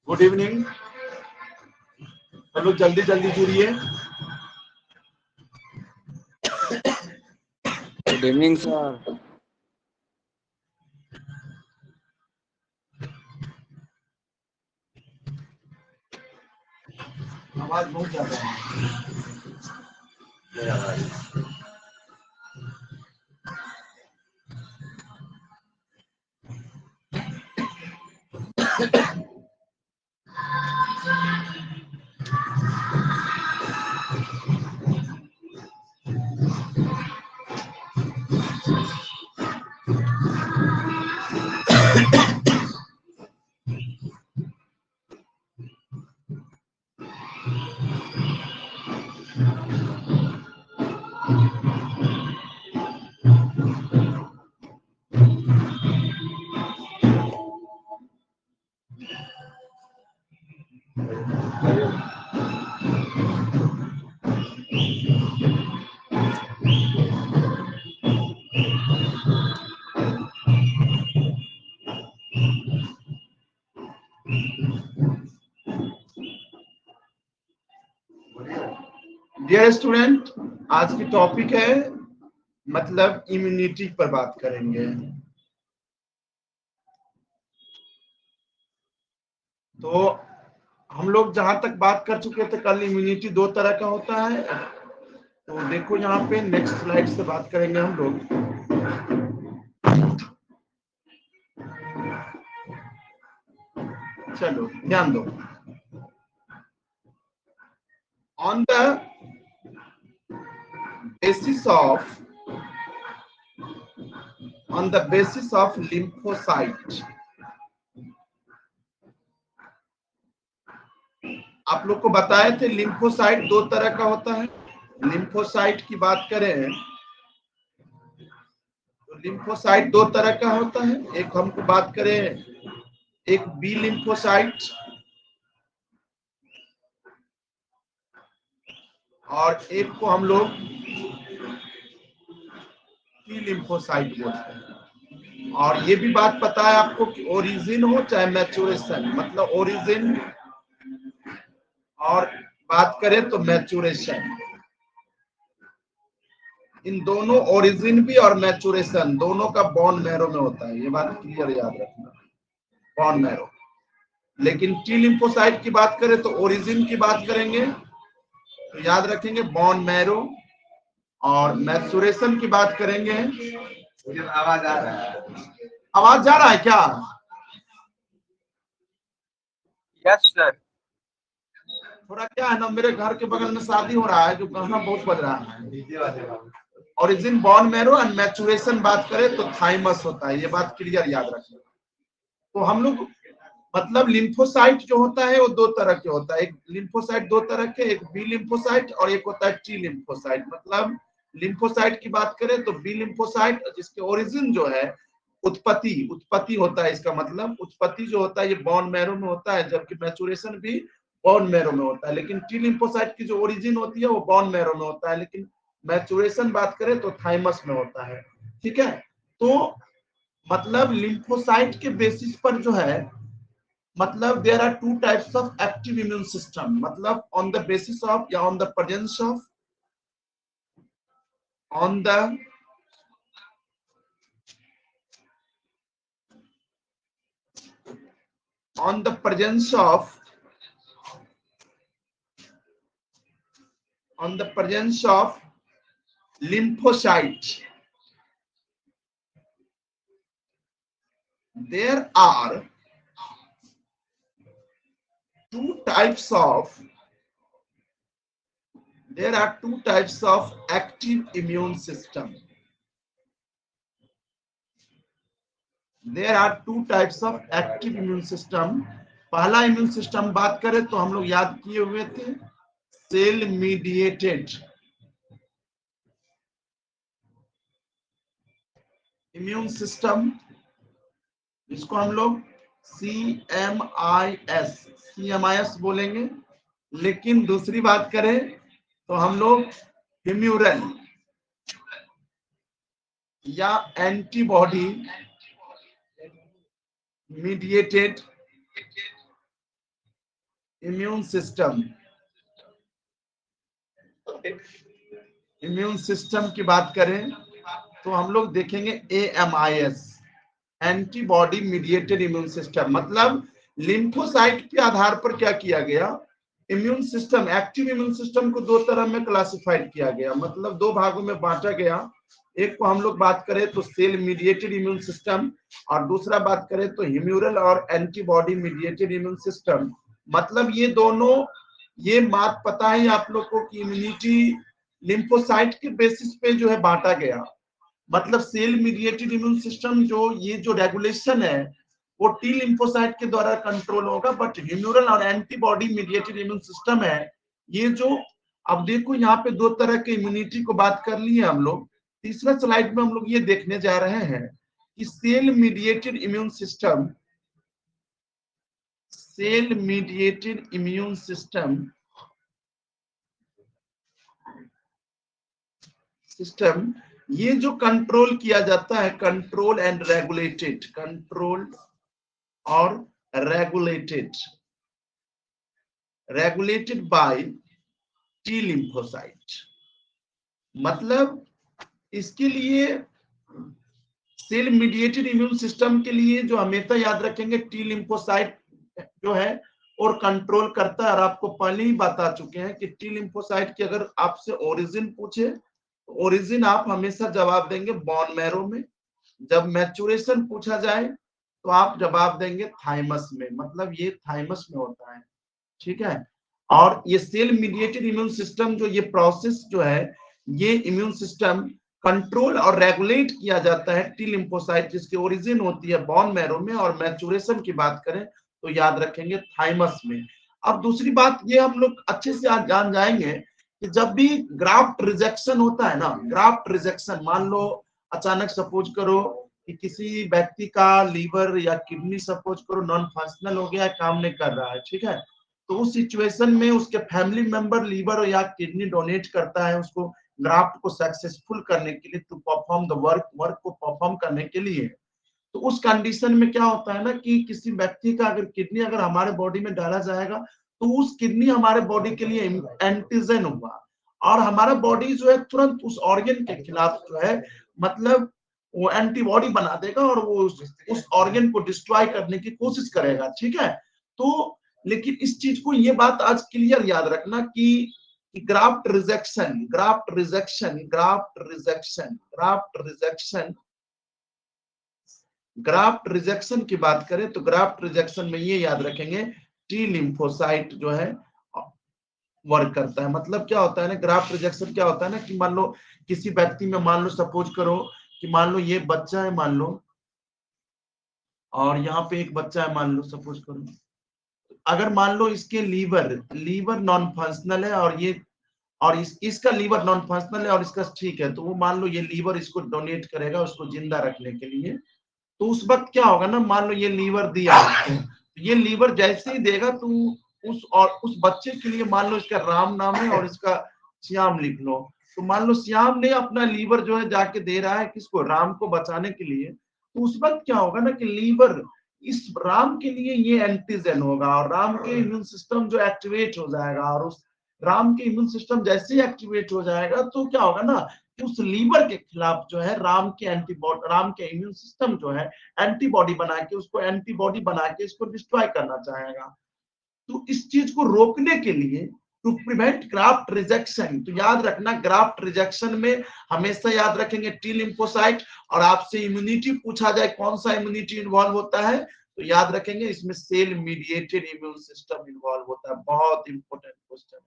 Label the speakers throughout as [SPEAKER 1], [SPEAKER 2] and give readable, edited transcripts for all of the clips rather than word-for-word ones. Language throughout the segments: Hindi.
[SPEAKER 1] Good evening. चलो जल्दी जल्दी जुड़िए।
[SPEAKER 2] Good evening sir.
[SPEAKER 1] आवाज बहुत ज्यादा है। डियर स्टूडेंट, आज की टॉपिक है मतलब इम्यूनिटी पर बात करेंगे। तो हम लोग जहां तक बात कर चुके थे कल, इम्यूनिटी दो तरह का होता है। तो देखो यहाँ पे नेक्स्ट स्लाइड से बात करेंगे हम लोग। चलो ध्यान दो। On the basis of lymphocyte, आप लोग को बताए थे लिम्फोसाइट दो तरह का होता है। लिम्फोसाइट की बात करें तो लिम्फोसाइट दो तरह का होता है। एक हमको बात करें, एक बी लिम्फोसाइट और एक को हम लोग टी लिम्फोसाइट बोलते हैं। और ये भी बात पता है आपको कि ओरिजिन हो चाहे मैचुरेशन, मतलब ओरिजिन और बात करें तो मैचुरेशन, इन दोनों ओरिजिन भी और मैचुरेशन दोनों का बोन मैरो में होता है। ये बात क्लियर याद रखना, बोन मैरो। लेकिन टी लिम्फोसाइट की बात करें तो ओरिजिन की बात करेंगे तो याद रखेंगे बोन मैरो, और मैचुरेशन की बात करेंगे। आवाज आ रहा है? आवाज जा रहा है क्या?
[SPEAKER 2] Yes sir.
[SPEAKER 1] थोड़ा क्या है ना, मेरे घर के बगल में शादी हो रहा है जो गाना बहुत बज रहा है। Origin bone marrow and maturation बात करें तो थाइमस होता है। ये बात क्लियर याद रखना। तो हम लोग मतलब लिम्फोसाइट जो होता है वो दो तरह के होता है। एक लिम्फोसाइट दो तरह के, एक बी लिम्फोसाइट और एक होता है टी लिम्फोसाइट। मतलब लिम्फोसाइट की बात करें तो बी लिम्फोसाइट जिसके ओरिजिन जो है उत्पत्ति होता है। इसका मतलब उत्पत्ति जो होता है ये बोन मैरो में होता है, जबकि मैचुरेशन भी बोन मैरो में होता है। लेकिन टी लिम्फोसाइट की जो ओरिजिन होती है वो बोन मैरो में होता है, लेकिन मैचुरेशन बात करें तो थाइमस में होता है। ठीक है, तो मतलब लिम्फोसाइट के बेसिस पर जो है, मतलब there are two types of active immune system, मतलब on the basis of या on the presence of on the presence of lymphocyte, there are two types of active immune system. There are two types of active immune system. पहला इम्यून सिस्टम बात करें तो हम लोग याद किए हुए थे, सेल मीडिएटेड इम्यून सिस्टम, जिसको हम लोग CMIS बोलेंगे। लेकिन दूसरी बात करें तो हम लोग ह्यूमरल या antibody mediated immune system, immune system की बात करें तो हम लोग देखेंगे AMIS, antibody mediated immune system. मतलब लिम्फोसाइट के आधार पर क्या किया गया, immune system, active immune system को दो तरह में क्लासिफाइड किया गया, मतलब दो भागों में बांटा गया। एक को हम लोग बात करें तो सेल मीडिएटेड इम्यून सिस्टम, और दूसरा बात करें तो ह्यूमरल और एंटीबॉडी मीडिएटेड इम्यून सिस्टम। मतलब ये दोनों, ये बात पता है आप लोग को कि इम्यूनिटी लिम्फोसाइट के बेसिस पे जो है बांटा गया। मतलब सेल मीडिएटेड इम्यून सिस्टम जो ये जो रेगुलेशन है वो टी लिम्फोसाइट के द्वारा कंट्रोल होगा, बट ह्यूमरल और एंटीबॉडी मीडिएटेड इम्यून सिस्टम है ये जो, अब देखो यहाँ पे दो तरह के इम्यूनिटी को बात कर लिए हम लोग। तीसरा स्लाइड में हम लोग ये देखने जा रहे हैं कि cell mediated immune system, cell mediated immune system ये जो कंट्रोल किया जाता है, कंट्रोल एंड रेगुलेटेड, कंट्रोल और रेगुलेटेड बाय टी लिम्फोसाइट। मतलब इसके लिए सेल मीडिएटेड इम्यून सिस्टम के लिए जो हमेशा याद रखेंगे टी लिम्फोसाइट जो है और कंट्रोल करता है। और आपको पहले ही बता चुके हैं कि टी लिम्फोसाइट की अगर आपसे ओरिजिन पूछे तो ओरिजिन आप हमेशा जवाब देंगे बोन मैरो में। जब मैचुरेशन पूछा जाए तो आप जवाब देंगे थाइमस में, मतलब ये थाइमस में होता है, ठीक है। और ये सेल मीडिएटेड इम्यून सिस्टम जो ये प्रोसेस जो है, ये इम्यून सिस्टम कंट्रोल और रेगुलेट किया जाता है टी लिम्फोसाइट जिसकी ओरिजिन होती है बोन मैरो में, और मैचुरेशन की बात करें तो याद रखेंगे थाइमस में। अब दूसरी बात ये हम लोग अच्छे से आज जान जाएंगे कि जब भी ग्राफ्ट रिजेक्शन होता है ना, ग्राफ्ट रिजेक्शन, मान लो अचानक सपोज करो कि किसी व्यक्ति का लीवर या किडनी सपोज करो नॉन फंक्शनल हो गया, काम नहीं कर रहा है, ठीक है। तो उस सिचुएशन में उसके फैमिली मेंबर लीवर या किडनी डोनेट करता है उसको ग्राफ्ट को सक्सेसफुल करने के लिए, टू परफॉर्म द वर्क को परफॉर्म करने के लिए। तो उस कंडीशन में क्या होता है ना कि किसी व्यक्ति का अगर किडनी अगर हमारे बॉडी में डाला जाएगा तो उस किडनी हमारे बॉडी के लिए एंटीजन हुआ, और हमारा बॉडी जो है तुरंत उस ऑर्गन के खिलाफ जो है मतलब वो एंटीबॉडी बना देगा और वो उस ऑर्गन को डिस्ट्रॉय करने की कोशिश करेगा, ठीक है। तो लेकिन इस चीज को, ये बात आज क्लियर याद रखना कि graft rejection, graft rejection, graft rejection, graft rejection, graft rejection की बात करें तो ग्राफ्ट रिजेक्शन में ये याद रखेंगे टी लिम्फोसाइट जो है वर्क करता है। मतलब क्या होता है ना, ग्राफ्ट रिजेक्शन क्या होता है ना कि मान लो किसी व्यक्ति में, मान लो सपोज करो कि मान लो ये बच्चा है मान लो, और यहाँ पे एक बच्चा है मान लो सपोज करो, अगर मान लो इसके लीवर नॉन फंक्शनल है और ये, और इसका लीवर नॉन फंक्शनल है और इसका ठीक है, तो वो मान लो ये लीवर इसको डोनेट करेगा उसको जिंदा रखने के लिए। तो उस वक्त क्या होगा ना, मान लो ये लीवर दिया उसको, ये लीवर जैसे ही देगा तो उस बच्चे के लिए मान लो इसका राम नाम है और इसका श्याम लिख लो। तो मान लो श्याम ने अपना लीवर जो है जाके दे रहा है किसको, राम को बचाने के लिए। तो उस वक्त क्या होगा ना कि लीवर इस राम के लिए ये एंटीजन होगा और राम के इम्यून सिस्टम जो एक्टिवेट हो जाएगा, और उस राम के इम्यून सिस्टम जैसे ही एक्टिवेट हो जाएगा तो क्या होगा ना कि उस लीवर के खिलाफ जो है राम के इम्यून सिस्टम जो है एंटीबॉडी बना के इसको डिस्ट्रॉय करना चाहेगा। तो इस चीज को रोकने के लिए, टू प्रिवेंट ग्राफ्ट रिजेक्शन, तो याद रखना ग्राफ्ट रिजेक्शन में हमेशा याद रखेंगे टी लिम्फोसाइट। और आपसे इम्यूनिटी पूछा जाए कौन सा इम्यूनिटी इन्वॉल्व होता है तो याद रखेंगे इसमें cell mediated immune system involve होता है। बहुत इंपॉर्टेंट क्वेश्चन है।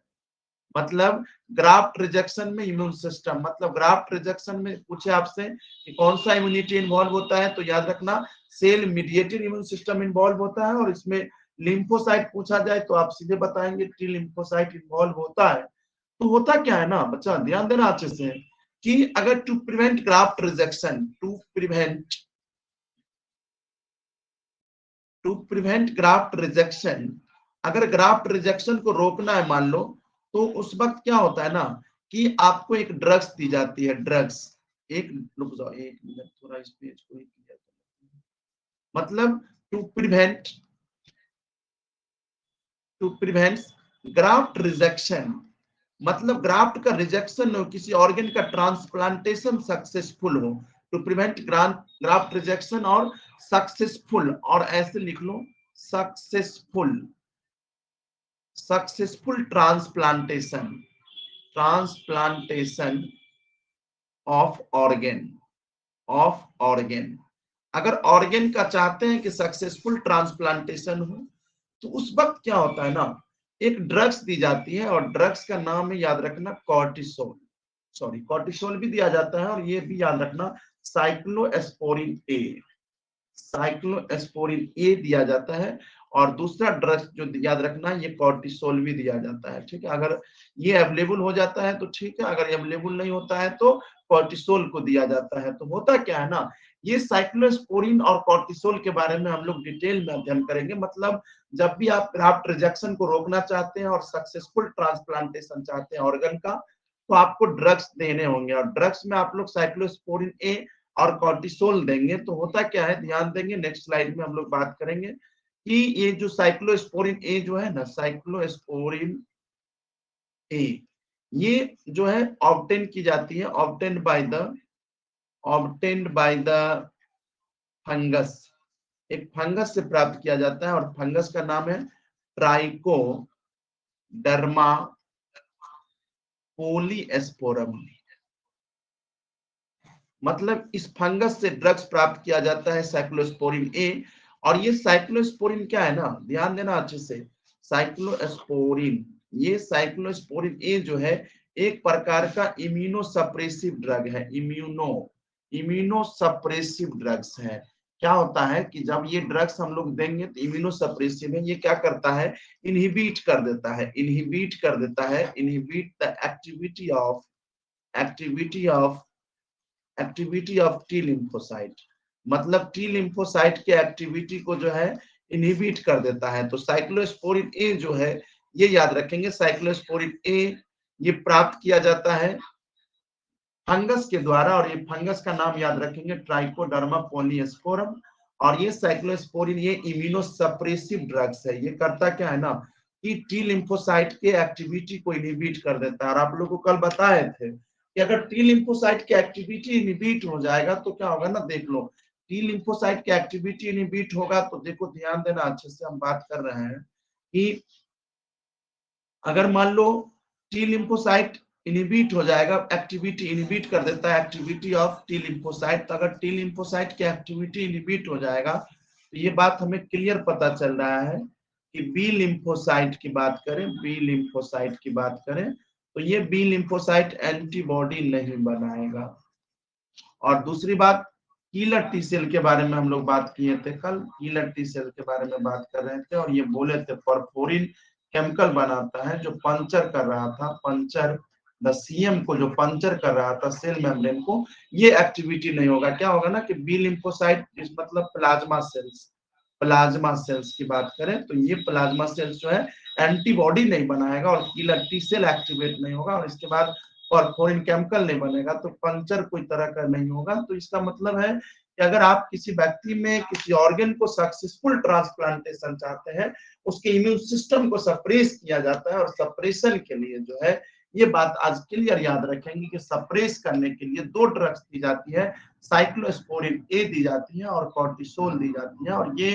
[SPEAKER 1] मतलब ग्राफ्ट रिजेक्शन में इम्यून सिस्टम, मतलब ग्राफ्ट रिजेक्शन में पूछे आपसे कि कौन सा इम्यूनिटी इन्वॉल्व होता है तो याद रखना cell mediated immune system involve होता है। और इसमें लिम्फोसाइट पूछा जाए तो आप सीधे बताएंगे टी लिम्फोसाइट इन्वॉल्व होता है। तो होता क्या है ना बच्चा, ध्यान देना अच्छे से कि अगर to prevent graft rejection, to prevent graft rejection, अगर ग्राफ्ट रिजेक्शन को रोकना है मान लो, तो उस वक्त क्या होता है ना कि आपको एक ड्रग्स दी जाती है, ड्रग्स, एक रुक जाओ एक मिनट, थोड़ा इस पेज को ही क्लियर कर, मतलब to prevent to prevent graft rejection, मतलब ग्राफ्ट का रिजेक्शन हो, किसी ऑर्गन का ट्रांसप्लांटेशन सक्सेसफुल हो, टू प्रिवेंट ग्राफ्ट रिजेक्शन और सक्सेसफुल, और ऐसे लिख लो successful, successful transplantation, transplantation of organ, of organ. अगर ऑर्गन का चाहते हैं कि सक्सेसफुल ट्रांसप्लांटेशन हो, तो उस वक्त क्या होता है ना, एक ड्रग्स दी जाती है, और ड्रग्स का नाम है, याद रखना, कॉर्टिसोल, सॉरी कॉर्टिसोल भी दिया जाता है, और ये भी याद रखना साइक्लोएस्पोरिन ए, साइक्लोएस्पोरिन ए दिया जाता है, और दूसरा ड्रग्स जो याद रखना ये कॉर्टिसोल भी दिया जाता है, ठीक है। अगर ये अवेलेबल हो जाता है तो ठीक है, अगर अवेलेबल नहीं होता है तो कॉर्टिसोल को दिया जाता है। तो होता क्या है ना, ये साइक्लोस्पोरिन और कॉर्टिसोल के बारे में हम लोग डिटेल में अध्ययन करेंगे। मतलब जब भी आप ग्राफ्ट रिजेक्शन को रोकना चाहते हैं और सक्सेसफुल ट्रांसप्लांटेशन चाहते हैं ऑर्गन का, तो आपको ड्रग्स देने होंगे, और ड्रग्स में आप लोग साइक्लोस्पोरिन ए और कॉर्टिसोल देंगे। तो होता क्या है, ध्यान देंगे, नेक्स्ट स्लाइड में हम लोग बात करेंगे कि ये जो साइक्लोस्पोरिन ए जो है ना, साइक्लोस्पोरिन ए, ये जो है ऑब्टेन की जाती है, ऑब्टेन्ड बाय द फंगस, एक फंगस से प्राप्त किया जाता है, और फंगस का नाम है ट्राइकोडर्मा पोलीएस्पोरम। मतलब इस फंगस से ड्रग्स प्राप्त किया जाता है साइक्लोस्पोरिन ए, और ये साइक्लोस्पोरिन क्या है ना, ध्यान देना अच्छे से, साइक्लोस्पोरिन, ये साइक्लोस्पोरिन ए जो है एक प्रकार का इम्यूनो सप्रेसिव ड्रग है, इम्यूनो सप्रेसिव ड्रग्स है। क्या होता है कि जब ये ड्रग्स हम लोग देंगे तो इम्यूनो सप्रेसिव है, ये क्या करता है, इनहिबिट कर देता है, इनहिबिट कर देता है, inhibit the activity of T lymphocyte, मतलब टी लिम्फोसाइट के एक्टिविटी को जो है इनहिबिट कर देता है। तो साइक्लोस्पोरिन ए जो है, ये याद रखेंगे, साइक्लोस्पोरिन ए ये प्राप्त किया जाता है फंगस के द्वारा, और ये फंगस का नाम याद रखेंगे ट्राइकोडर्मा पोलीएस्पोरम। और ये साइक्लोस्पोरिन ये इम्यूनो सप्रेसिव ड्रग्स है, ये करता क्या है ना कि टी लिम्फोसाइट के एक्टिविटी को इनहिबिट कर देता है। और आप लोगों को कल बताए थे कि अगर टी लिम्फोसाइट की एक्टिविटी इनहिबिट हो जाएगा तो क्या होगा ना, देख लो, टी लिम्फोसाइट की एक्टिविटी इनहिबिट होगा तो देखो, ध्यान देना अच्छे से, हम बात कर रहे हैं कि अगर मान लो टी लिम्फोसाइट इनहिबिट हो जाएगा, एक्टिविटी इनहिबिट कर देता है एक्टिविटी ऑफ टी लिम्फोसाइट, तो अगर टी लिम्फोसाइट की एक्टिविटी इनहिबिट हो जाएगा तो ये बात हमें क्लियर पता चल रहा है कि बी लिम्फोसाइट की बात करें, बी लिम्फोसाइट की बात करें तो ये बी लिम्फोसाइट एंटीबॉडी नहीं बनाएगा। और दूसरी बात, कीलर टी सेल के बारे में हम लोग बात किए थे कल, कीलर टी सेल के बारे में बात कर रहे थे, और ये बोले थे परफोरिन केमिकल बनाता है जो पंचर कर रहा था, पंचर द सीएम को जो पंचर कर रहा था सेल मेम्ब्रेन को, ये एक्टिविटी नहीं होगा। क्या होगा ना कि बी लिम्फोसाइट मतलब प्लाज्मा सेल्स, प्लाज्मा सेल्स की बात करें तो ये प्लाज्मा सेल्स जो है एंटीबॉडी नहीं बनाएगा, और कीलर टी सेल एक्टिवेट नहीं होगा, और इसके बाद परफोरिन केमिकल नहीं बनेगा, तो पंचर कोई तरह का नहीं होगा। तो इसका मतलब है कि अगर आप किसी व्यक्ति में किसी ऑर्गन को सक्सेसफुल ट्रांसप्लांटेशन चाहते हैं, उसके इम्यून सिस्टम को सप्रेस किया जाता है, और सप्रेशन के लिए जो है, ये बात आज क्लियर याद रखेंगे कि सप्रेस करने के लिए दो ड्रग्स दी जाती है, साइक्लोस्पोरिन ए दी जाती है और कॉर्टिसोल दी जाती है, और ये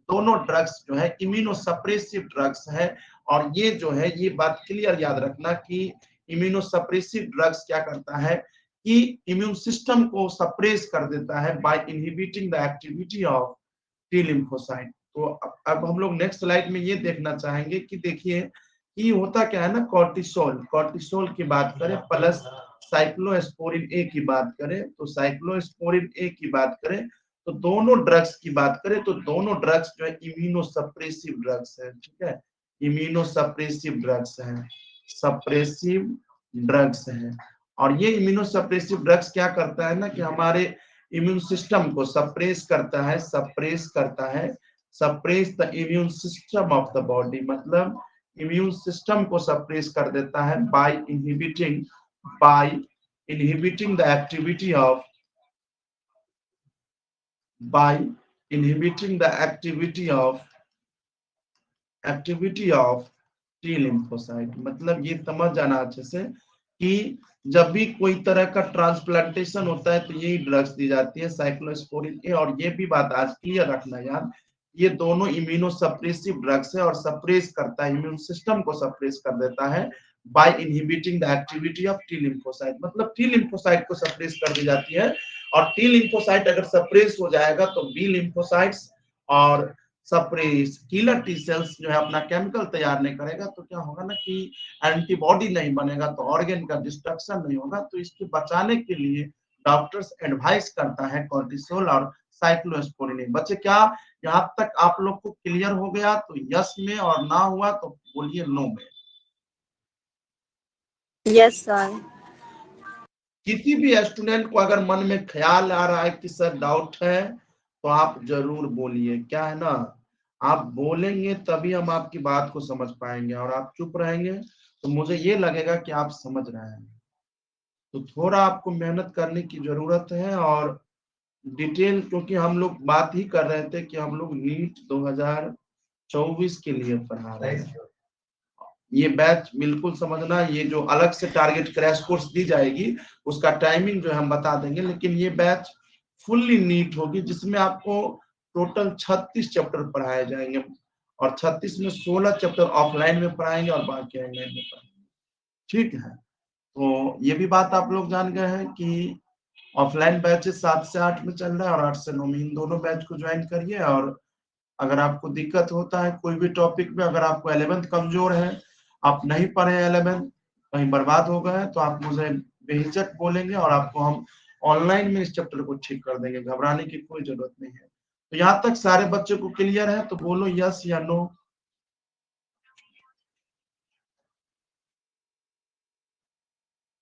[SPEAKER 1] दोनों ड्रग्स जो है इम्यूनो सप्रेसिव ड्रग्स है। और ये जो है, ये बात क्लियर याद रखना कि इम्यूनो सप्रेसिव ड्रग्स क्या करता है कि इम्यून सिस्टम को सप्रेस कर देता है by inhibiting the activity of T lymphocyte. तो अब हम लोग नेक्स्ट स्लाइड में ये देखना चाहेंगे कि देखिए कि होता क्या है ना, कॉर्टिसोल, कॉर्टिसोल की बात करें प्लस साइक्लोस्पोरिन ए की बात करें, तो साइक्लोस्पोरिन ए की बात करें तो दोनों ड्रग्स की बात करें तो दोनों ड्रग्स जो है इम्यूनो सप्रेसिव ड्रग्स है, ठीक है, इम्यूनो सप्रेसिव ड्रग्स है, सप्रेसिव ड्रग्स है। और ये इम्यूनो सप्रेसिव ड्रग्स क्या करता है ना कि हमारे इम्यून सिस्टम को सप्रेस करता है, सप्रेस करता है, suppress the immune system of the body, मतलब इम्यून सिस्टम को सप्रेस कर देता है by inhibiting the activity of by inhibiting the activity of activity of T lymphocyte, मतलब ये समझ जाना अच्छे से कि जब भी कोई तरह का ट्रांसप्लांटेशन होता है तो यही ड्रग्स दी जाती है, साइक्लोस्पोरिन ए। और ये भी बात आज क्लियर रखना याद, ये दोनों इम्यूनो सप्रेसिव ड्रग्स है और सप्रेस करता है, इम्यून सिस्टम को सप्रेस कर देता है by inhibiting the activity of T lymphocyte. मतलब टी लिम्फोसाइट को सप्रेस कर दी जाती है, और टी लिम्फोसाइट अगर सप्रेस हो जाएगा तो बी लिम्फोसाइट्स और सप्रेस किलर टी सेल्स जो है अपना केमिकल तैयार नहीं करेगा, तो क्या होगा ना कि एंटीबॉडी नहीं बनेगा, तो ऑर्गन का डिस्ट्रक्शन नहीं होगा। तो इसके बचाने के लिए डॉक्टर्स एडवाइस करता है कॉर्टिसोल और साइक्लोस्पोरिन। बच्चे क्या यहाँ तक आप लोग को क्लियर हो गया? तो यस में, और ना हुआ तो बोलिए नो में।
[SPEAKER 3] Yes sir.
[SPEAKER 1] किसी भी स्टूडेंट को अगर मन में ख्याल आ रहा है कि सर डाउट है, तो आप जरूर बोलिए। क्या है ना, आप बोलेंगे तभी हम आपकी बात को समझ पाएंगे, और आप चुप रहेंगे तो मुझे ये लगेगा कि आप समझ रहे हैं। तो थोड़ा आपको मेहनत करने की जरूरत है, और डिटेल, क्योंकि हम लोग बात ही कर रहे थे कि हम लोग नीट 2024 के लिए पढ़ा रहे हैं। ये बैच बिल्कुल समझना, ये जो अलग से टारगेट क्रैश कोर्स दी जाएगी उसका टाइमिंग जो हम बता देंगे, लेकिन ये बैच फुल्ली नीट होगी, जिसमें आपको टोटल 36 चैप्टर पढ़ाए जाएंगे, और 36 में 16 चैप्टर ऑफलाइन में पढ़ाएंगे और बाकी ऑनलाइन में पढ़ाएंगे। ठीक है, तो ये भी बात आप लोग जान गए हैं कि ऑफलाइन बैचेस 7 से 8 में चल रहा है और 8 से 9 में, इन दोनों बैच को ज्वाइन करिए। और अगर आपको दिक्कत होता है कोई भी टॉपिक में, अगर आपको 11th कमजोर है, आप नहीं पढ़े 11th, कहीं बर्बाद हो गए, तो आप मुझे बेहिचक बोलेंगे और आपको हम ऑनलाइन में इस चैप्टर को ठीक कर देंगे, घबराने की कोई जरूरत नहीं है। तो यहाँ तक सारे बच्चों को क्लियर है? तो बोलो यस या नो।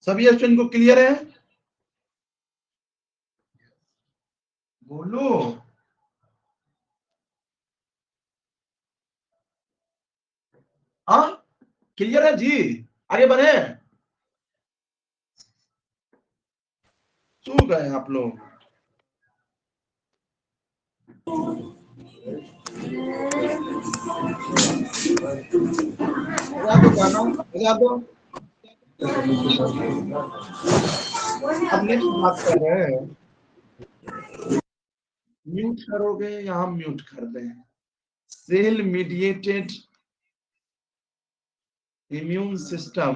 [SPEAKER 1] सभी स्टूडेंट को क्लियर है? बोलो। हाँ क्लियर है जी, आगे बढ़े। सो गए आप लोग? बजा दो गाना, बजा दो। अब नेक्स्ट बात कर रहे हैं, म्यूट करोगे या हम म्यूट कर दें? सेल मीडिएटेड इम्यून सिस्टम,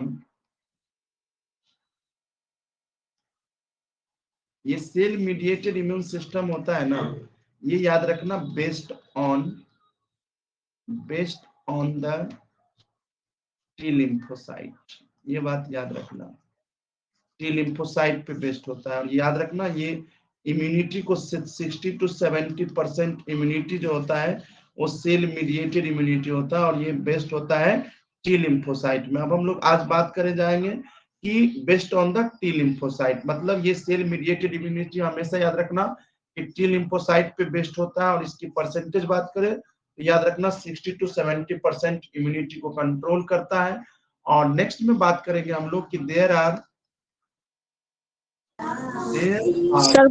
[SPEAKER 1] ये सेल मीडिएटेड इम्यून सिस्टम होता है ना, ये याद रखना, based on the T lymphocyte. ये बात याद रखना, टी लिम्फोसाइट पे बेस्ड होता है। और याद रखना, ये इम्यूनिटी को 60 to 70% इम्यूनिटी जो होता है वो सेल मीडिएटेड इम्यूनिटी होता है, और ये बेस्ड होता है टी लिम्फोसाइट में। अब हम लोग आज बात करे जाएंगे कि based on the T lymphocyte, मतलब ये सेल मीडिएटेड इम्यूनिटी हमेशा याद रखना कि टी लिम्फोसाइट पे बेस्ड होता है। और इसकी परसेंटेज बात करें तो याद रखना 60 to 70% इम्यूनिटी को कंट्रोल करता है। और नेक्स्ट में बात करेंगे हम लोग कि देयर आर
[SPEAKER 3] सर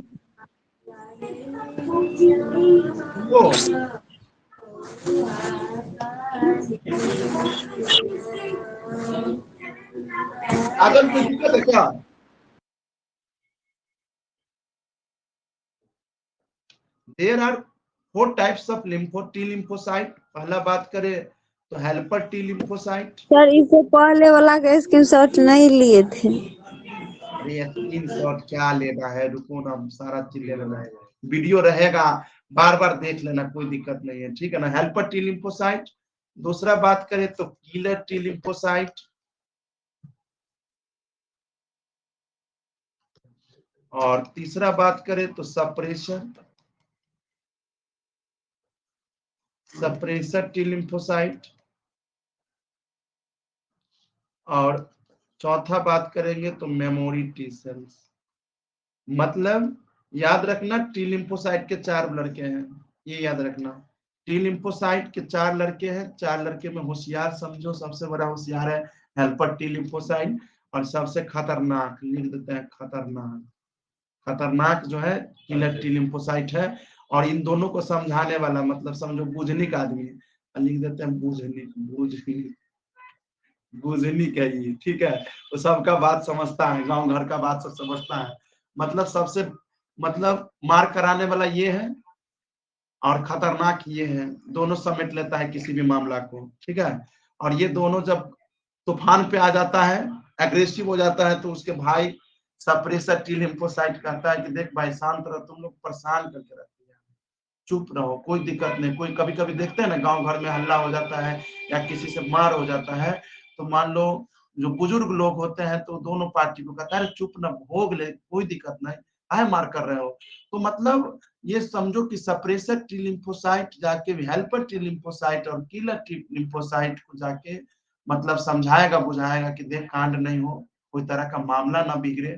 [SPEAKER 1] आगे कोई दिक्कत है क्या? There are 4 types of T lymphocyte. पहला बात करें तो हेल्पर टी लिम्फोसाइट।
[SPEAKER 3] सर इससे पहले वाला का स्क्रीनशॉट नहीं लिए थे।
[SPEAKER 1] अरे स्क्रीनशॉट क्या लेना है, रुको ना, सारा चीज ले लेना है, वीडियो रहेगा, बार बार देख लेना, कोई दिक्कत नहीं है, ठीक है ना। Helper T lymphocyte. दूसरा बात करें तो किलर टी लिम्फोसाइट। और तीसरा बात करें तो सप्रेसर टी लिम्फोसाइट। और चौथा बात करेंगे तो मेमोरी टी सेल्स। मतलब याद रखना, टी लिम्फोसाइट के 4 लड़के हैं, ये याद रखना, टी लिम्फोसाइट के 4 लड़के हैं। 4 लड़के में होशियार समझो, सबसे बड़ा होशियार है हेल्पर टी लिम्फोसाइट, और सबसे खतरनाक लिख देते हैं, खतरनाक जो है किलर टी लिम्फोसाइट है। और इन दोनों को समझाने वाला, मतलब समझो बुझने का आदमी लिख देते हैं बुझनी कहिए, ठीक है। तो सबका बात समझता है, गांव घर का बात सब समझता है। मतलब सबसे मतलब मार कराने वाला ये है और खतरनाक ये है, दोनों समेट लेता है किसी भी मामला को, ठीक है। और ये दोनों जब तूफान पे आ जाता है, एग्रेसिव हो जाता है, तो उसके भाई सप्रेसर टी लिम्फोसाइट कहता है कि देख भाई शांत रहो, तुम लोग परेशान करके रखते हैं, चुप रहो, कोई दिक्कत नहीं। कोई कभी कभी देखते हैं ना गांव घर में हल्ला हो जाता है या किसी से मार हो जाता है, तो मान लो जो बुजुर्ग लोग होते हैं तो दोनों पार्टी को कहता है चुप न, भोग ले, कोई दिक्कत नहीं, काहे मार कर रहे हो। तो मतलब ये समझो कि सप्रेसर टी लिम्फोसाइट जाके हेल्पर टी लिम्फोसाइट और किलर टी लिम्फोसाइट को जाके मतलब समझाएगा बुझाएगा कि देख कांड नहीं हो, कोई तरह का मामला ना बिगड़े,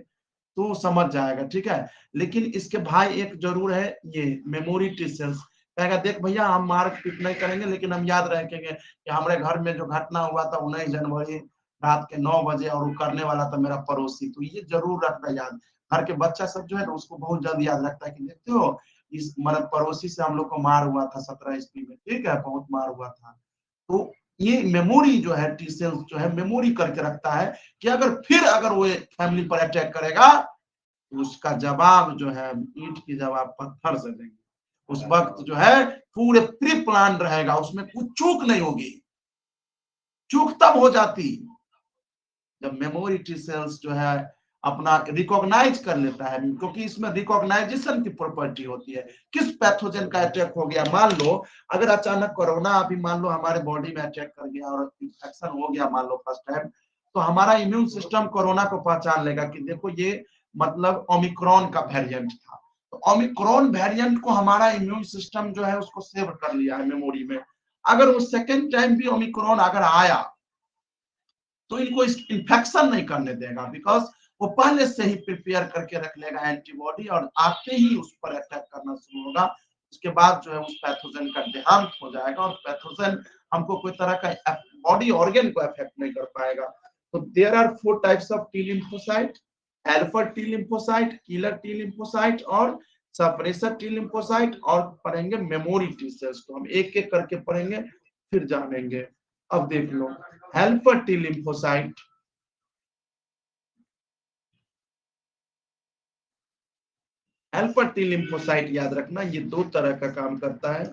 [SPEAKER 1] तो समझ जाएगा, ठीक है। लेकिन इसके भाई एक जरूर है, ये मेमोरी टी सेल्स, कहेगा देख भैया हम मार पीट नहीं करेंगे, लेकिन हम याद रखेंगे कि हमारे घर में जो घटना हुआ था 19 जनवरी रात के 9 बजे और वो करने वाला था मेरा पड़ोसी, तो ये जरूर रखना याद। घर के बच्चा सब जो है ना उसको बहुत जल्दी याद रखता है कि देखते हो इस मतलब पड़ोसी से हम लोग को मार हुआ था 17 ईस्वी में, ठीक है, बहुत मार हुआ था। तो ये मेमोरी जो है टी सेल्स जो है मेमोरी करके रखता है कि अगर वो फैमिली पर अटैक करेगा तो उसका जवाब जो है ईंट की जवाब पत्थर से देंगे। उस वक्त जो है पूरे प्री प्लान रहेगा, उसमें कुछ चूक नहीं होगी। चूक तब हो जाती जब मेमोरी टी सेल्स जो है अपना रिकॉग्नाइज कर लेता है, क्योंकि इसमें रिकॉग्नाइजेशन की प्रॉपर्टी होती है। किस पैथोजन का अटैक हो गया, मान लो अगर अचानक कोरोना अभी मान लो हमारे बॉडी में अटैक कर गया और इंफेक्शन हो गया मान लो फर्स्ट टाइम, तो हमारा इम्यून सिस्टम कोरोना को पहचान लेगा कि देखो ये मतलब ओमिक्रॉन का वेरिएंट था, तो ओमिक्रॉन वेरिएंट को हमारा इम्यून सिस्टम जो है उसको सेव कर लिया है मेमोरी में। अगर वो सेकेंड टाइम भी ओमिक्रॉन अगर आया तो इनको इन्फेक्शन नहीं करने देगा, बिकॉज वो पहले से ही प्रिपेयर करके रख लेगा एंटीबॉडी, और आते ही उस पर अटैक करना शुरू होगा। उसके बाद जो है उस पैथोजन का देहांत हो जाएगा और पैथोजन हमको कोई तरह का बॉडी ऑर्गन को अफेक्ट नहीं कर पाएगा। तो there are 4 types of T lymphocyte, helper T lymphocyte, killer T lymphocyte और सप्रेसर टी लिम्फोसाइट, और पढ़ेंगे मेमोरी टी सेल्स, तो हम एक एक करके पढ़ेंगे फिर जानेंगे। अब देख लो helper T lymphocyte, helper T lymphocyte याद रखना ये 2 तरह का काम करता है।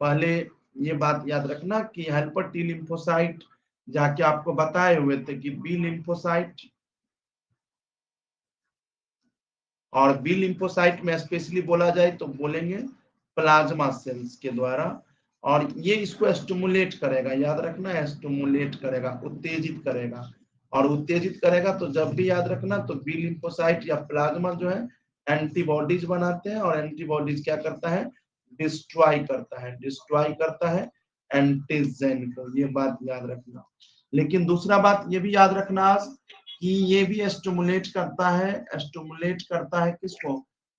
[SPEAKER 1] पहले ये बात याद रखना कि हेल्पर टी लिम्फोसाइट जाके आपको बताए हुए थे कि बी लिम्फोसाइट, और बी लिम्फोसाइट में स्पेशली बोला जाए तो बोलेंगे प्लाज्मा सेल्स के द्वारा, और ये इसको स्टिमुलेट करेगा, याद रखना स्टिमुलेट करेगा, उत्तेजित करेगा। और उत्तेजित करेगा तो जब भी याद रखना तो बी लिम्फोसाइट या प्लाज्मा जो है एंटीबॉडीज बनाते हैं, और एंटीबॉडीज क्या करता है, डिस्ट्रॉय करता है एंटीजन को, ये बात याद रखना। लेकिन दूसरा बात ये भी याद रखना कि ये भी स्टिमुलेट करता है किसको,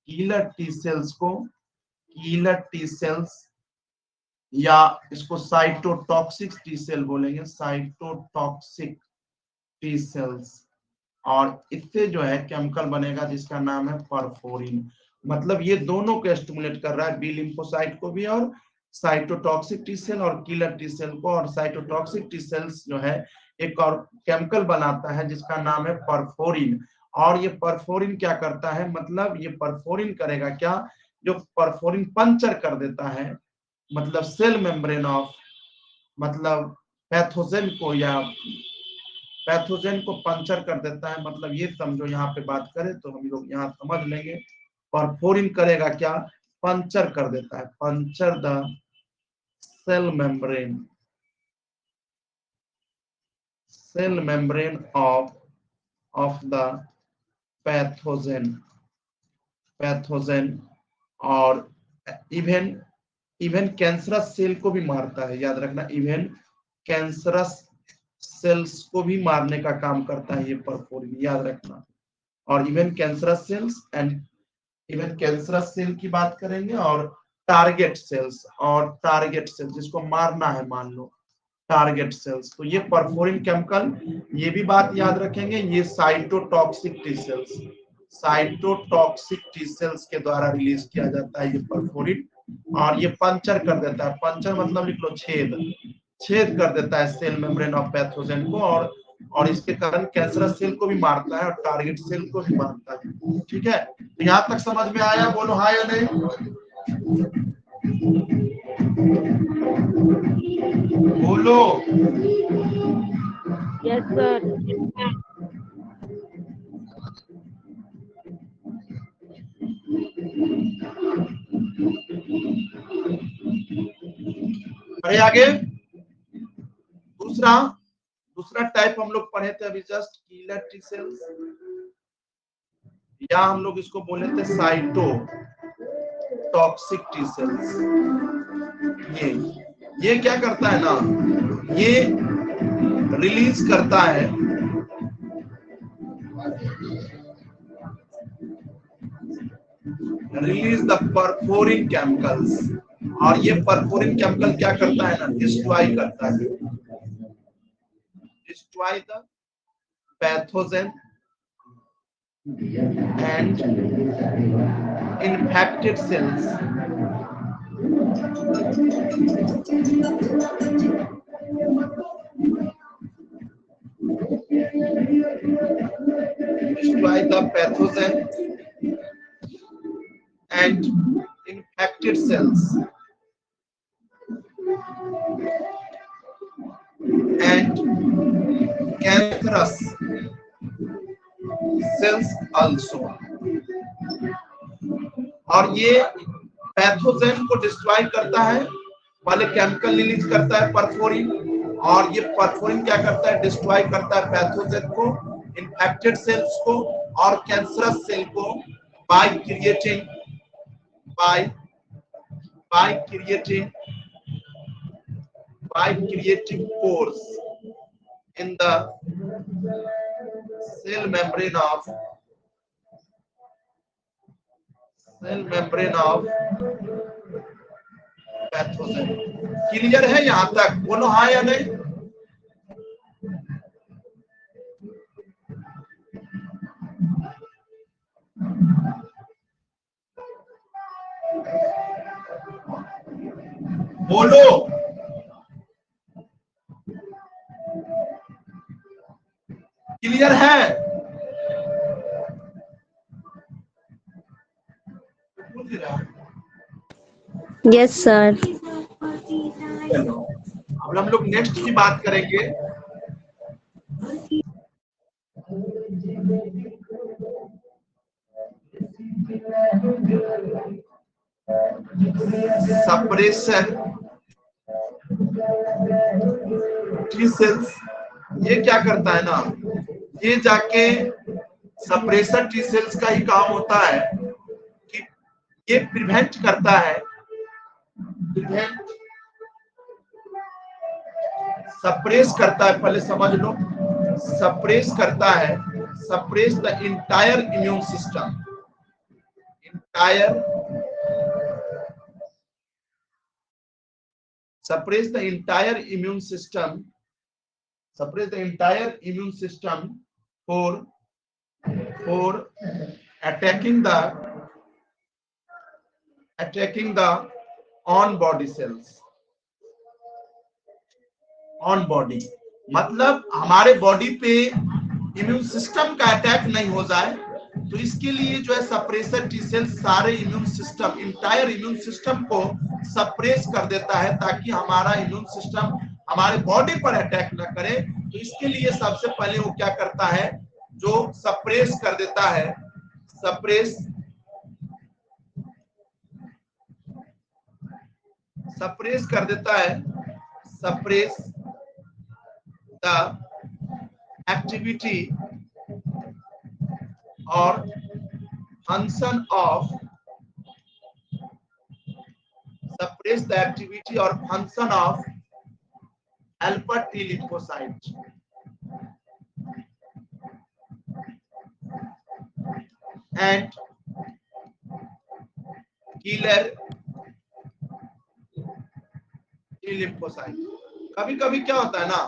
[SPEAKER 1] किलर टी सेल्स को, किलर टी सेल्स, या इसको साइटोटॉक्सिक टी सेल बोलेंगे, साइटोटॉक्सिक टी सेल्स। और इससे जो है केमिकल बनेगा जिसका नाम है परफोरिन। मतलब ये दोनों को स्टिमुलेट कर रहा है, बी लिम्फोसाइट को भी और साइटोटॉक्सिक टी सेल और किलर टी सेल को। और साइटोटॉक्सिक टी सेल्स जो है एक और केमिकल बनाता है जिसका नाम है परफोरिन। और ये परफोरिन क्या करता है, मतलब ये परफोरिन करेगा क्या, जो परफोरिन पंचर कर देता है मतलब सेल मेम्ब्रेन ऑफ मतलब पैथोजन को, या पैथोजन को पंचर कर देता है। मतलब ये समझो, यहाँ पे बात करें तो हम लोग यहाँ समझ लेंगे परफोरिन करेगा क्या, पंचर कर देता है, puncture the cell membrane of the pathogen. और इवन कैंसरस सेल को भी मारता है, याद रखना, इवन कैंसरस सेल्स को भी मारने का काम करता है ये परफोरिन, याद रखना। और even cancerous cells and even cancerous cell की बात करेंगे, और टारगेट सेल्स जिसको मारना है मान लो टारगेट सेल्स, तो ये परफोरिन केमिकल, ये भी बात याद रखेंगे, ये साइटोटॉक्सिक टी सेल्स के द्वारा रिलीज किया जाता है ये परफोरिन और ये पंचर कर देता है। पंचर मतलब लिख लो छेद, छेद कर देता है सेल मेम्ब्रेन ऑफ पैथोजन को, और इसके कारण कैंसरस सेल को भी मारता है और टारगेट सेल को भी मारता है। ठीक है, तो यहाँ तक समझ में आया? बोलो हाँ या नहीं? बोलो।
[SPEAKER 3] Yes sir.
[SPEAKER 1] अरे आगे दूसरा टाइप हम लोग पढ़े थे अभी जस्ट, किलर टी सेल्स, या हम लोग इसको बोले थे साइटो टॉक्सिक टी सेल्स। ये क्या करता है ना, ये रिलीज करता है रिलीज द परफोरिन केमिकल्स, और ये परफोरिन केमिकल क्या करता है ना, डिस्ट्रॉय करता है, destroy the pathogen and infected cells. Destroy the pathogen and infected cells and cancerous sales also. और ये पैथोजन को डिस्ट्रॉय करता है, पहले केमिकल रिलीज करता है परफोरिन, और ये परफोरिन क्या करता है, डिस्ट्रॉय करता है पैथोजन को, इन्फेक्टेड सेल्स को और कैंसरस सेल को by creating pores in the cell membrane of pathogen. Clear है यहां तक? बोलो हाँ या नहीं? बोलो। क्लियर है?
[SPEAKER 3] Yes sir.
[SPEAKER 1] अब हम लोग नेक्स्ट की बात करेंगे। सप्रेशन टी सेल्स, ये क्या करता है ना, ये जाके सप्रेसर टी सेल्स का ही काम होता है कि ये प्रिवेंट करता है, सप्रेस करता है, पहले समझ लो, सप्रेस करता है, suppress the entire immune system, suppress the entire immune system for attacking the on body cells। On body मतलब हमारे बॉडी पे इम्यून सिस्टम का अटैक नहीं हो जाए, तो इसके लिए जो है सप्रेसर टी सेल सारे immune system, entire immune system को सप्रेस कर देता है ताकि हमारा इम्यून सिस्टम हमारे बॉडी पर अटैक न करे। तो इसके लिए सबसे पहले वो क्या करता है, जो सप्रेस कर देता है, सप्रेस कर देता है, सप्रेस द एक्टिविटी और function of, suppress the activity or function of alpha T lymphocyte and killer T lymphocyte। कभी कभी क्या होता है ना,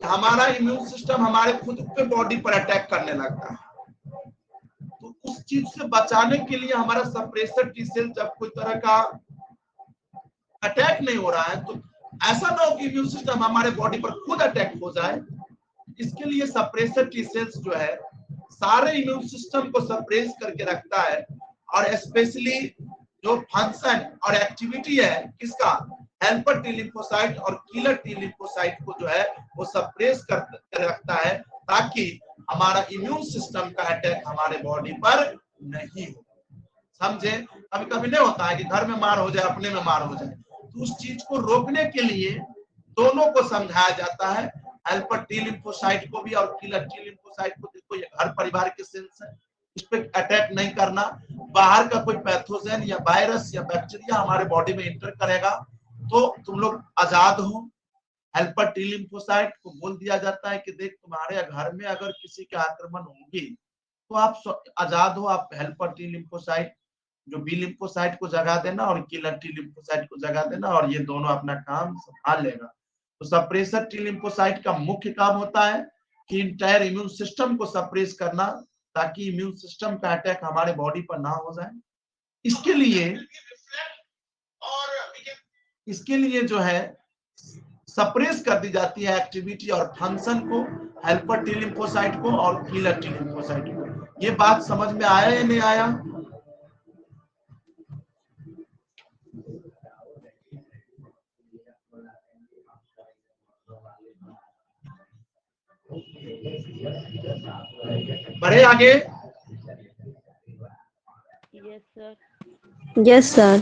[SPEAKER 1] हमारा इम्यून सिस्टम हमारे खुद पे बॉडी पर अटैक करने लगता है, तो उस चीज से बचाने के लिए हमारा सप्रेसर टी सेल जब कोई तरह का अटैक नहीं हो रहा है, तो ऐसा ना हो कि इम्यून सिस्टम हमारे बॉडी पर खुद अटैक हो जाए। इसके लिए सप्रेसर टी सेल्स जो है सारे इम्यून सिस्टम को सप्रेस करके रखता है, और स्पेशली जो फंक्शन और एक्टिविटी है किसका, हेल्पर टी लिम्फोसाइट और किलर टी लिम्फोसाइट को जो है वो सप्रेस कर रखता है, ताकि हमारा इम्यून सिस्टम का अटैक हमारे बॉडी पर नहीं हो। समझे? कभी कभी नहीं होता है कि घर में मार हो जाए, अपने में मार हो जाए, तो उस चीज को रोकने के लिए दोनों को समझाया जाता है, हेल्पर टी लिम्फोसाइट को भी और किलर टी लिम्फोसाइट को। देखो ये घर परिवार के सेल्स है, इस पे अटैक नहीं करना। बाहर का कोई पैथोजन या वायरस या बैक्टीरिया हमारे बॉडी में इंटर करेगा तो तुम लोग आजाद हो। हेल्पर टी लिम्फोसाइट को बोल दिया जाता है कि देख तुम्हारे घर में अगर किसी के आक्रमण होगी तो आप आजाद हो, आप हेल्पर टी लिम्फोसाइट जो बी लिम्फोसाइट को जगा देना और किलर टी लिम्फोसाइट को जगा देना, और ये दोनों अपना काम संभाल लेगा। तो सप्रेसर टी लिम्फोसाइट का मुख्य काम होता है कि इंटायर इम्यून सिस्टम को सप्रेस करना, ताकि इम्यून सिस्टम का अटैक हमारे बॉडी पर ना हो जाए। इसके लिए जो है सप्रेस कर दी जाती है एक्टिविटी और फंक्शन को, हेल्पर टी लिम्फोसाइट को और किलर टी लिम्फोसाइट को। ये बात समझ में आया या नहीं आया? बढ़े आगे?
[SPEAKER 3] Yes sir. Yes sir.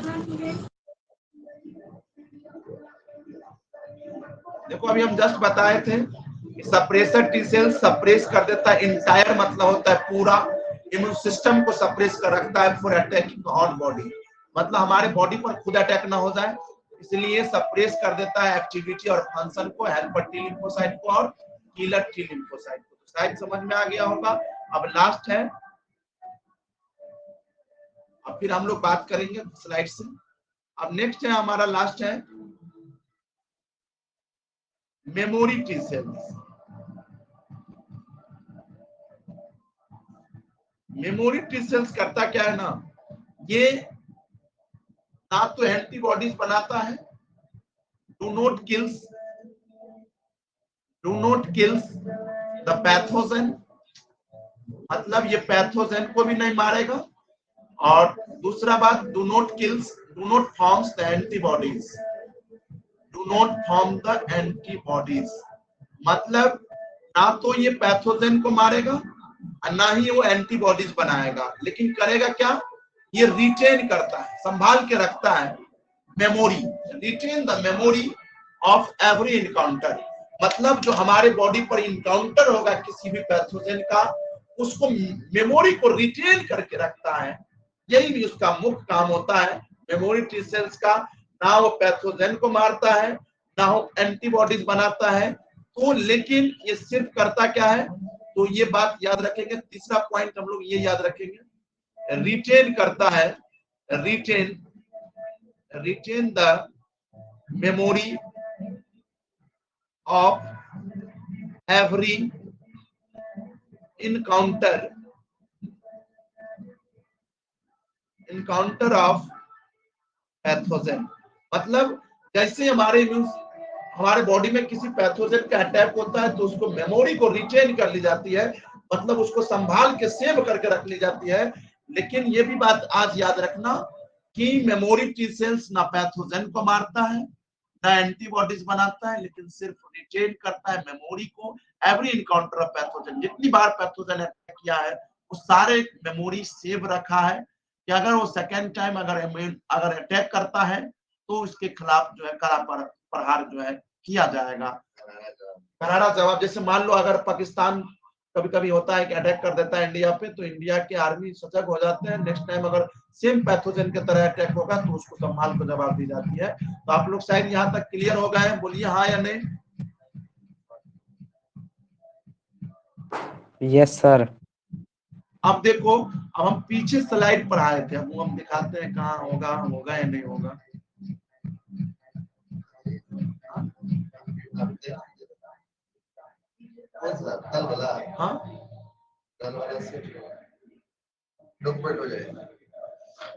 [SPEAKER 1] देखो अभी हम जस्ट बताए थे सप्रेसर टी सेल सप्रेस कर देता है इंटायर, मतलब होता है पूरा इम्यून सिस्टम को सप्रेस कर रखता है फॉर अटैकिंग ऑन बॉडी, मतलब हमारे बॉडी पर खुद अटैक ना हो जाए, इसलिए सप्रेस कर देता है एक्टिविटी और फंक्शन को, हेल्पर टी लिम्फोसाइट को और किलर टी लिम्फोसाइट को। तो शायद समझ में आ गया होगा। अब लास्ट है, अब फिर हम लोग बात करेंगे स्लाइड से। अब नेक्स्ट है हमारा लास्ट है memory T cells. Memory T cells करता क्या है ना, ये ना तो एंटीबॉडीज बनाता है, do not kills the pathogen, मतलब ये पैथोजन को भी नहीं मारेगा, और दूसरा बात do not forms the antibodies, मतलब ना तो ये पैथोजन को मारेगा और ना ही वो एंटीबॉडीज बनाएगा, लेकिन करेगा क्या, ये रिटेन करता है, संभाल के रखता है memory, retain the memory of every encounter, मतलब जो हमारे बॉडी पर इनकाउंटर होगा किसी भी पैथोजन का, उसको मेमोरी को रिटेन करके रखता है। यही भी उसका मुख्य काम होता है मेमोरी टी सेल्स का। ना वो पैथोजन को मारता है, ना वो एंटीबॉडीज बनाता है, तो लेकिन ये सिर्फ करता क्या है, तो ये बात याद रखेंगे, तीसरा पॉइंट हम लोग ये याद रखेंगे, रिटेन करता है, retain the memory of every encounter of pathogen, मतलब जैसे हमारे बॉडी में किसी पैथोजन का अटैक होता है तो उसको मेमोरी को रिटेन कर ली जाती है, मतलब उसको संभाल के सेव करके रख ली जाती है। लेकिन ये भी बात आज याद रखना कि मेमोरी टी सेल्स ना पैथोजन को मारता है ना एंटीबॉडीज बनाता है, लेकिन सिर्फ रिटेन करता है मेमोरी को, एवरी इनकाउंटर ऑफ पैथोजन, जितनी बार पैथोजन अटैक किया है वो सारे मेमोरी सेव रखा है कि अगर वो सेकेंड टाइम अगर अटैक करता है तो उसके खिलाफ जो है कड़ा प्रहार जो है किया जाएगा, करारा जवाब। जैसे मान लो अगर पाकिस्तान कभी कभी होता है कि अटैक कर देता है इंडिया पे, तो इंडिया के आर्मी सजग हो जाते हैं, नेक्स्ट टाइम अगर सेम पैथोजन की तरह अटैक होगा तो उसको संभाल कर जवाब दी जाती है। तो आप लोग शायद यहाँ तक क्लियर हो गए हैं, बोलिए हाँ या नहीं।
[SPEAKER 2] Yes sir.
[SPEAKER 1] अब देखो, अब हम पीछे स्लाइड पर आए थे, अब हम दिखाते हैं कहाँ होगा या नहीं होगा। हाँ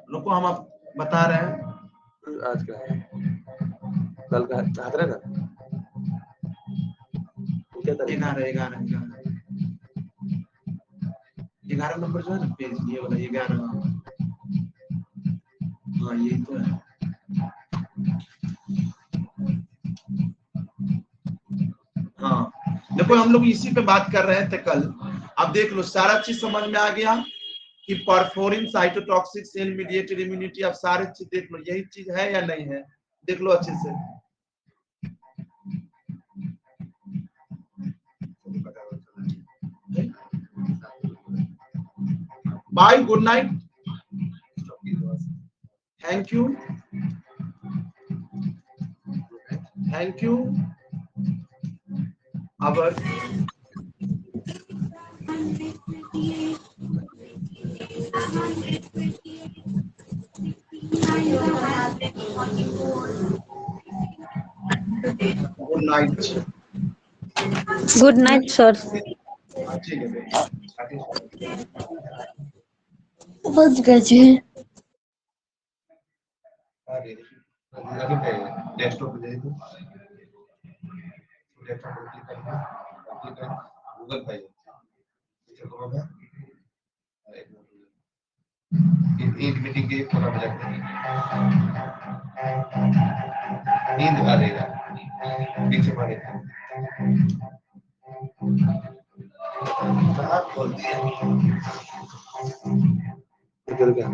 [SPEAKER 1] रुको, हम अब बता रहे हैं आज का
[SPEAKER 4] कल का हाथ रहेगा क्या करेगा
[SPEAKER 1] 11 नंबर जो है ना पेज ये वाला 11। हाँ यही तो है। हाँ देखो हम लोग इसी पे बात कर रहे थे कल। अब देख लो सारा चीज समझ में आ गया कि perforin cytotoxic cell mediated immunity. अब सारे चीज देख लो यही चीज है या नहीं है, देख लो अच्छे से। Bye, good night, thank you, thank you. अब good night.
[SPEAKER 3] Good night sir.
[SPEAKER 1] ठीक है
[SPEAKER 3] बच गए।
[SPEAKER 4] डेस्कटॉप पे जाइए डेस्कटॉप पर क्लिक करिए गूगल फाइल एक मीटिंग के पूरा बजट नींद आ रहेगा पीछे पड़े खोल दिया निकल गया।